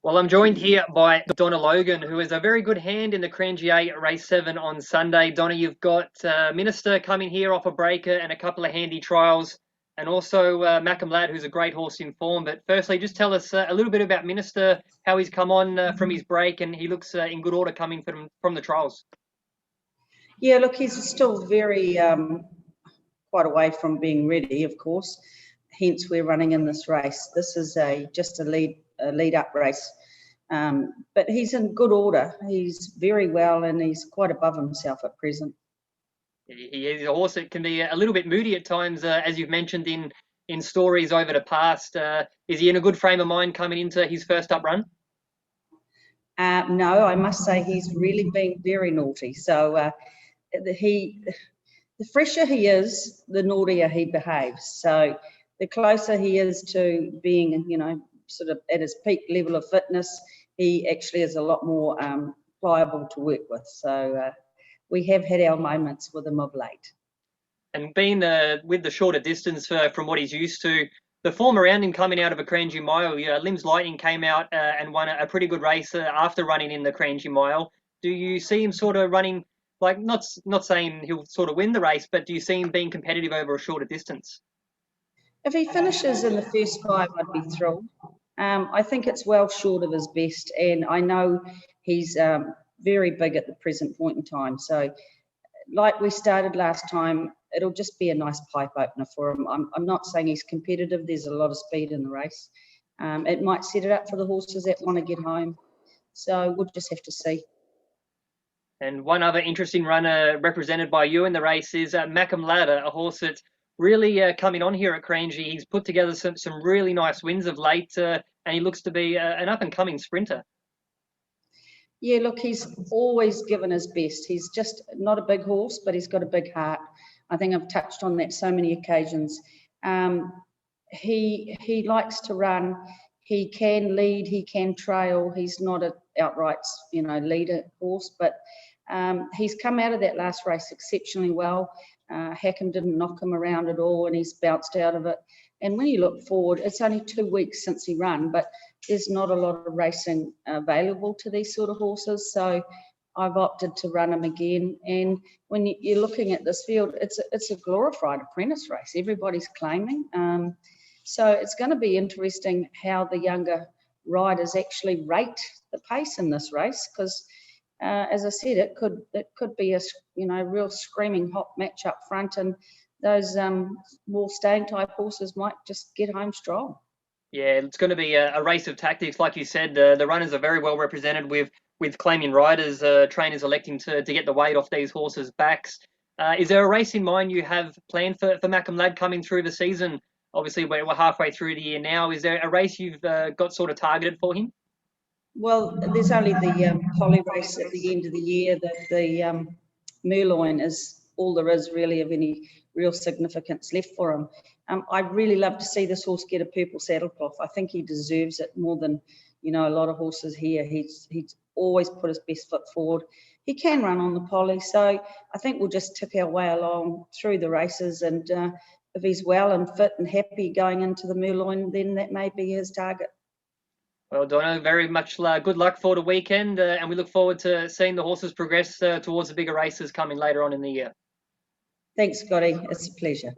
Well, I'm joined here by Donna Logan, who is a very good hand in the Kranji 8 Race 7 on Sunday. Donna, you've got Minister coming here off a breaker and a couple of handy trials, and also Macam Lad, who's a great horse in form. But firstly, just tell us a little bit about Minister, how he's come on from his break, and he looks in good order coming from the trials. Yeah, look, he's still very quite away from being ready, of course. Hence, we're running in this race. This is just a lead-up race, but he's in good order. He's very well, and he's quite above himself at present. He is a horse that can be a little bit moody at times, as you've mentioned in stories over the past. Is he in a good frame of mind coming into his first up run? No, I must say he's really been very naughty. So the fresher he is, the naughtier he behaves. So the closer he is to being, sort of at his peak level of fitness, he actually is a lot more pliable to work with. So we have had our moments with him of late. And being with the shorter distance from what he's used to, the form around him coming out of a Kranji Mile, Lim's Lightning came out and won a pretty good race after running in the Kranji Mile. Do you see him sort of running, like not saying he'll sort of win the race, but do you see him being competitive over a shorter distance? If he finishes in the first 5, I'd be thrilled. I think it's well short of his best, and I know he's very big at the present point in time. So like we started last time, it'll just be a nice pipe opener for him. I'm not saying he's competitive. There's a lot of speed in the race. It might set it up for the horses that want to get home. So we'll just have to see. And one other interesting runner represented by you in the race is Macam Lad, a horse that's really coming on here at Kranji. He's put together some really nice wins of late, and he looks to be an up-and-coming sprinter. Yeah, look, he's always given his best. He's just not a big horse, but he's got a big heart. I think I've touched on that so many occasions. He likes to run. He can lead. He can trail. He's not an outright, leader horse, but he's come out of that last race exceptionally well. Hackam didn't knock him around at all, and he's bounced out of it. And when you look forward, it's only 2 weeks since he ran, but there's not a lot of racing available to these sort of horses. So I've opted to run him again. And when you're looking at this field, it's a glorified apprentice race. Everybody's claiming. So it's going to be interesting how the younger riders actually rate the pace in this race, because as I said, it could be a real screaming hot match up front, and those more staying type horses might just get home strong. Yeah, it's going to be a race of tactics, like you said. The runners are very well represented with claiming riders, trainers electing to get the weight off these horses' backs. Is there a race in mind you have planned for Macam Lad coming through the season? Obviously, we're halfway through the year now. Is there a race you've got sort of targeted for him? Well, there's only the Poly race at the end of the year. The Merloin is all there is really of any real significance left for him. I'd really love to see this horse get a purple saddlecloth. I think he deserves it more than a lot of horses here. He's always put his best foot forward. He can run on the Poly, so I think we'll just tick our way along through the races, and if he's well and fit and happy going into the Merloin, then that may be his target. Well, Donna, very much good luck for the weekend, and we look forward to seeing the horses progress towards the bigger races coming later on in the year. Thanks, Scotty. It's a pleasure.